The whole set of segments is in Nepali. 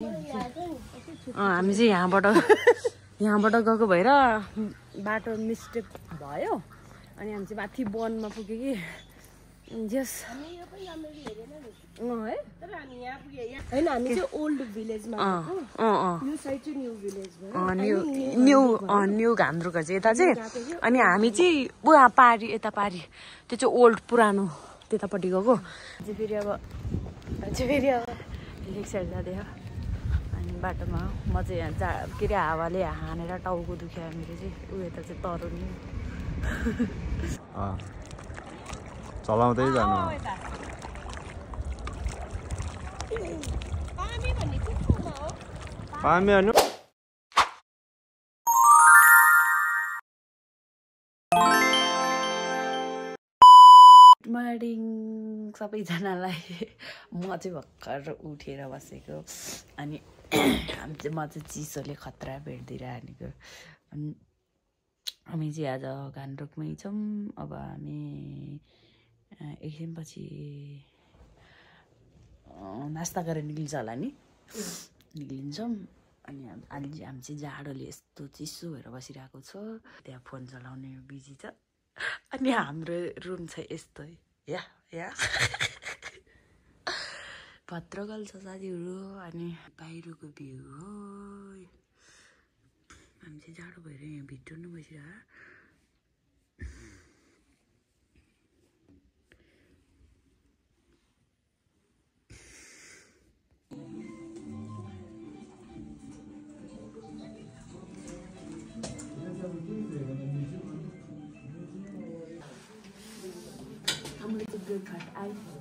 हामी चाहिँ यहाँबाट गएको भएर बाटो मिस्टेक भयो अनि हामी चाहिँ माथि वनमा पुग्यो कि जस है तर हामी यहाँ पुगे हैन हामी चाहिँ ओल्ड भिलेजमा गएको यो साइड चाहिँ न्यू भिलेज भयो न्यू घान्द्रुक चाहिँ यता चाहिँ अनि हामी चाहिँ बुवा पारी यता पारी त्यो चाहिँ ओल्ड पुरानो त्यतापट्टि गएको फेरि अब लेक साइड जाँदै अनि बाटोमा म चाहिँ यहाँ के अरे हावाले हानेर टाउको दुख्यो मेरो चाहिँ ऊ यता चाहिँ तरुनी चलाउँदै जानु पामी भन्नु मर्निङ सबैजनालाई म चाहिँ भर्खर उठेर बसेको अनि म चाहिँ चिसोले खतरा भेट्दिएर हानेको अनि हामी चाहिँ आज घान्द्रुकमै छौँ अब हामी एकछिनपछि नास्ता गरेर निक्लिन्छ होला नि निक्लिन्छौँ अनि हामी चाहिँ जाडोले यस्तो चिसो भएर बसिरहेको छ त्यहाँ फोन चलाउने बिजी छ अनि हाम्रो रुम छ यस्तो या भद्रगल छ साथीहरू अनि बाहिरको भ्यू हो हामी चाहिँ जाडो भएर यहाँ भित्र नै बसिरह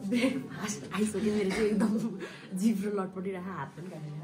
ब्रेकफास्ट आइसक्यो मेरो चाहिँ एकदम जिब्रो लटपटिरहेको हात पनि काटेर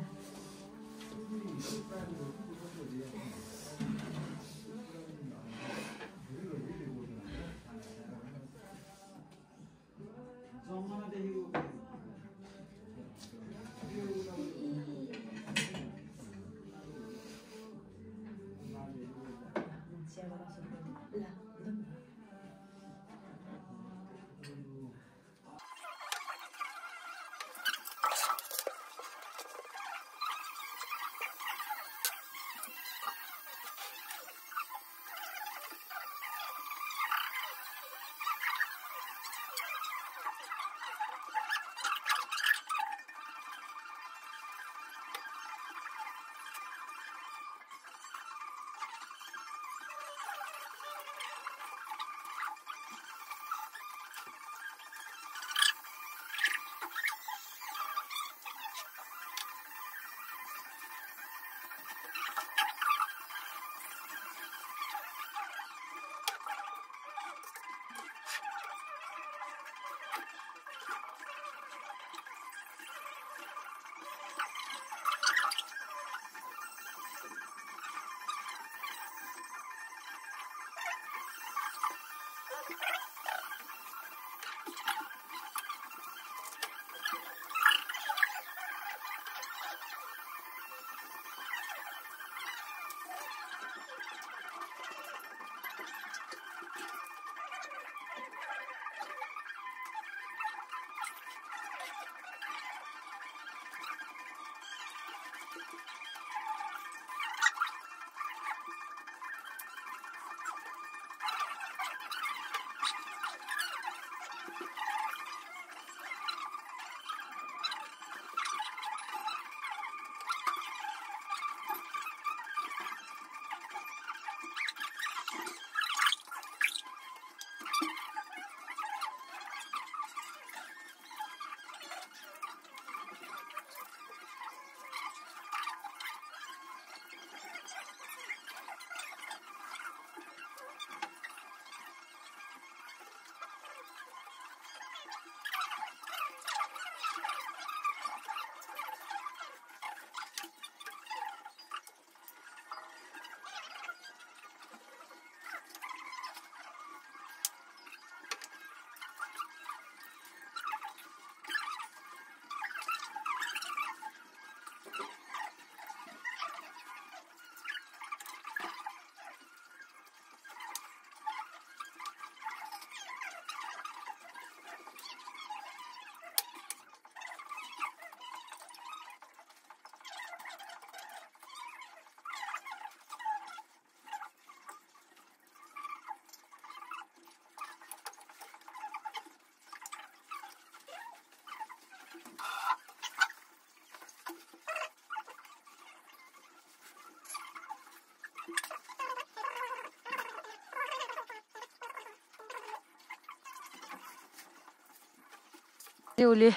उसले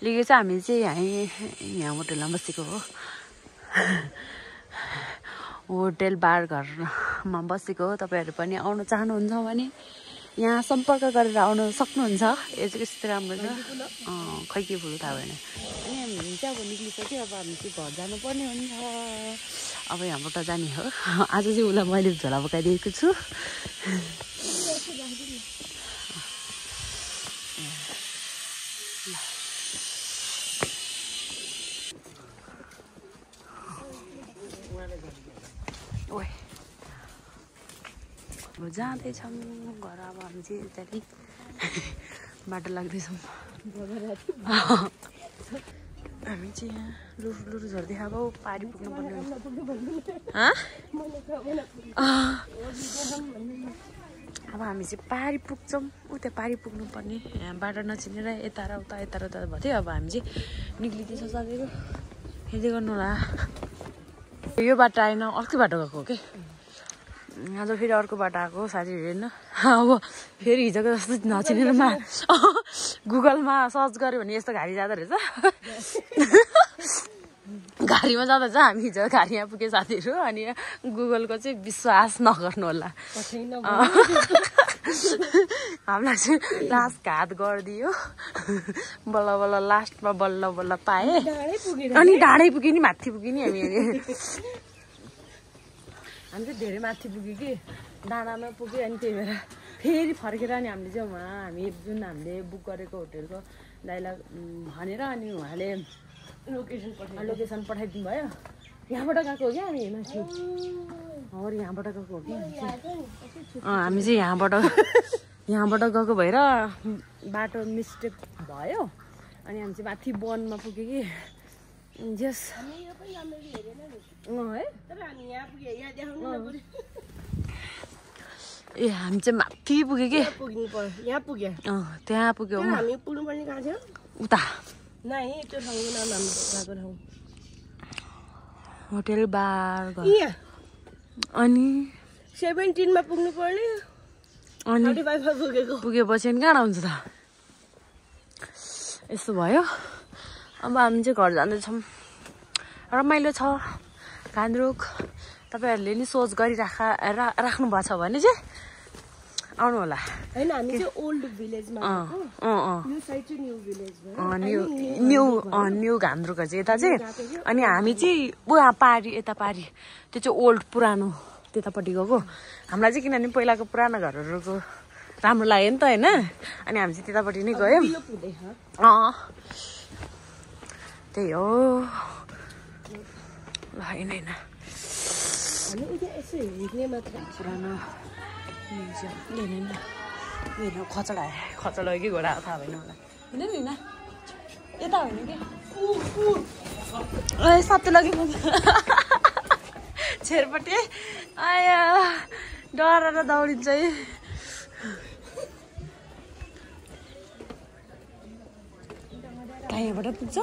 लिएको छ। हामी चाहिँ यहाँ होटलमा बसेको हो। होटल बार घरमा बसेको हो। तपाईँहरू पनि आउन चाहनुहुन्छ भने यहाँ सम्पर्क गरेर आउन सक्नुहुन्छ। यो चाहिँ कस्तो राम्रो छ। खै के फुल थाहा भएन। अनि हामी चाहिँ अब निक्लिसक्यो। अब हामी चाहिँ घर जानुपर्ने हुन्छ। अब यहाँबाट जाने हो। आज चाहिँ उसलाई मैले झोला बोकाइदिएको छु। अब जाँदैछौँ घर। अब हामी चाहिँ यताति बाटो लाग्दैछौँ। हामी चाहिँ यहाँ लुरु झर्दै अब पारी पुग्नु पर्ने। अब हामी चाहिँ पारी पुग्छौँ। उता पारी पुग्नु पर्ने। यहाँ बाटो नचिनेर यता र उता यता र उता भयो थियो। अब हामी चाहिँ निक्लिँदैछ साथीहरू। हेर्दै गर्नु होला। यो बाटो आएन, अर्कै बाटो गएको हो कि। आज फेरि अर्को बाटो आएको साथीहरू हेर्न। अब फेरि हिजोको जस्तो नचिनेरमा गुगलमा सर्च गऱ्यो भने यस्तो गाडी जाँदो रहेछ। गाडीमा जाँदा चाहिँ हामी हिजो गाडीमा पुगे साथीहरू। अनि गुगलको चाहिँ विश्वास नगर्नु होला। हामीलाई चाहिँ लास्ट घात गरिदियो। बल्ल बल्ल लास्टमा बल्ल बल्ल पाएँ। अनि डाँडै पुग्यो नि, माथि पुग्यो नि हामी चाहिँ धेरै माथि पुग्यो कि डाँडामा पुग्यो। अनि त्यही भएर फेरि फर्केर अनि हामीले चाहिँ हामी जुन हामीले बुक गरेको होटेलको दाइलाई भनेर अनि उहाँले लोकेसन पठाइदिनु भयो। यहाँबाट गएको हो क्या हामी माथि। यहाँबाट गएको हो कि हामी चाहिँ यहाँबाट गएको भएर बाटो मिस्टेक भयो। अनि हामी चाहिँ माथि वनमा पुग्यो कि जस ए हामी चाहिँ माथि पुग्यो कि यहाँ पुग्यो। त्यहाँ पुग्यो। हामी पुग्नु पर्ने कहाँ थियो? उता त्यो ठाउँको नाम हाम्रो गएको ठाउँ होटल बार। अनि 17 पुग्नु पर्ने। अनि 35 पुगेको। पुगेपछि नि कहाँ आउँछ त। यस्तो भयो। अब हामी चाहिँ घर जाँदैछौँ। रमाइलो छ गान्तोक। तपाईँहरूले नि सोच राख्नु भएको छ भने चाहिँ आउनु होला। हैन हामी चाहिँ ओल्ड भिलेजमा गएको। यो साइड चाहिँ न्यू भिलेज भयो। न्यू गान्तोक चाहिँ यता चाहिँ। अनि हामी चाहिँ पारी यता पारी त्यो चाहिँ ओल्ड पुरानो त्यतापट्टि गएको। हामीलाई चाहिँ किनभने पहिलाको पुरानो घरहरूको राम्रो लाग्यो नि त होइन। अनि हामी चाहिँ त्यतापट्टि नै गयौँ। त्यही हो। ल होइन पुरानो म्युजियम खचडा हो कि घोडा थाहा भएन मलाई। होइन यता होइन कि सातो लाग्यो छेरपट्टि। आया डराएर दौडिन्छ है। यहाँबाट पुग्छ।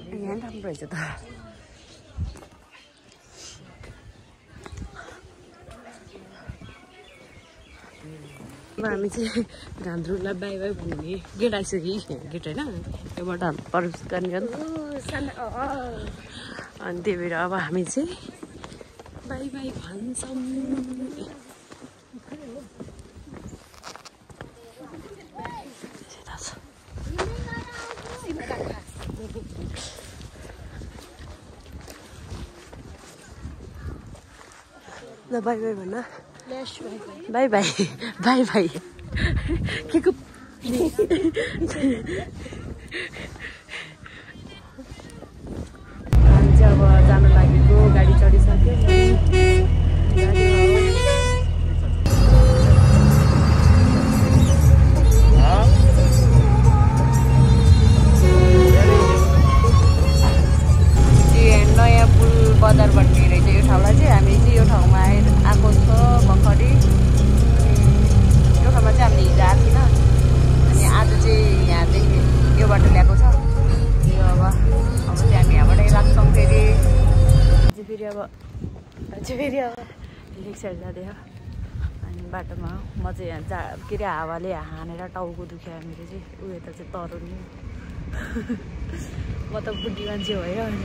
यहाँ राम्रो रहेछ त। हामी चाहिँ गान्तोकलाई बाई बाई भन्ने गेट आइसक्यो। गेट होइन योबाट हामी प्रवेश गर्ने हो नि त। अनि त्यही भएर अब हामी चाहिँ बाई बाई भन्छौँ। ल बाई बाई भन्न। बाई बाई बाई बाई के को हामी चाहिँ अब जानु लागेको। गाडी चढिसक्यो। नयाँ पुल बजार भन्ने रहेछ यो ठाउँलाई चाहिँ। हामी चाहिँ यो ठाउँमा आएको छ भर्खरै। यो ठाउँमा चाहिँ हामीले हिजो आएको थिएन। अनि आज चाहिँ यहाँदेखि यो बाटो ल्याएको छ। यो अब चाहिँ हामी यहाँबाटै लाग्छौँ फेरि। फेरि अब पछाडि जाँदै हो अनि बाटोमा म चाहिँ यहाँ के अरे हावाले हानेर टाउको दुख्यो मेरो चाहिँ ऊ यता चाहिँ तरुनी म त बुढी मान्छे भयो अनि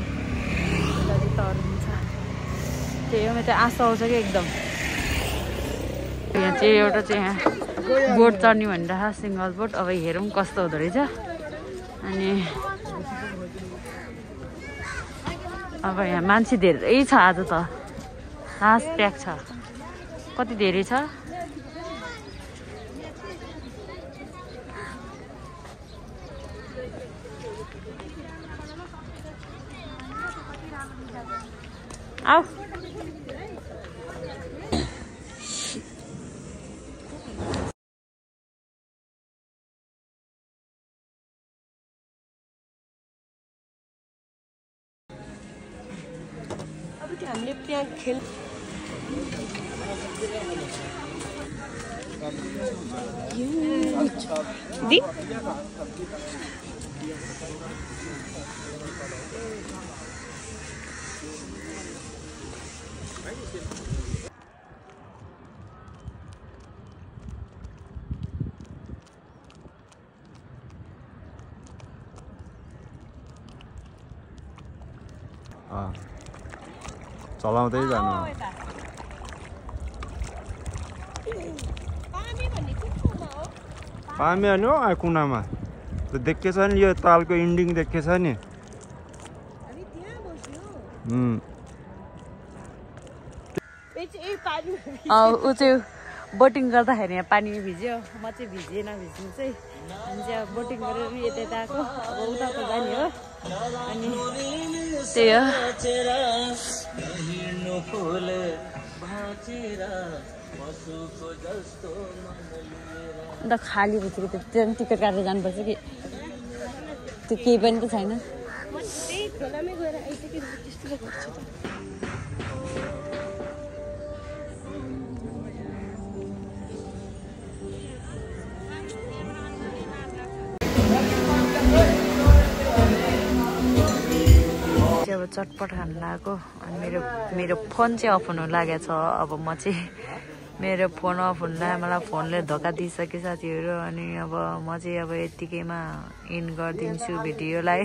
यता चाहिँ तरुनी छ त्यही हो म चाहिँ आँसु आउँछ कि एकदम यहाँ चाहिँ एउटा चाहिँ यहाँ बोट चढ्ने भनिरहेको सिङ्गल बोट अब हेरौँ कस्तो हुँदो रहेछ अनि अब यहाँ मान्छे धेरै छ आज त लास्ट प्याक छ कति धेरै छ आऊ हामीले त्यहाँ खेल दि चलाउँदै जानु पामी अनि हो कुनामा देखेछ नि यो तालको इन्डिङ देखेछ नि ऊ चाहिँ बोटिङ गर्दाखेरि यहाँ पानी भिज्यो म चाहिँ भिजेन भिज्नु चाहिँ हामी चाहिँ अब बोटिङ गरेर यता यता आएको अब उता त जाने हो अनि त्यही हो अन्त खाली भइसक्यो त्यो टिकट काटेर जानुपर्छ कि त्यो केही पनि त छैन अब चटपट खान लागेको अनि मेरो फोन चाहिँ अफ हुनु लागेको छ अब म चाहिँ मेरो फोन अफ हुँदा मलाई फोनले धोका दिइसक्यो साथीहरू अनि अब म चाहिँ अब यत्तिकैमा इन गरिदिन्छु भिडियोलाई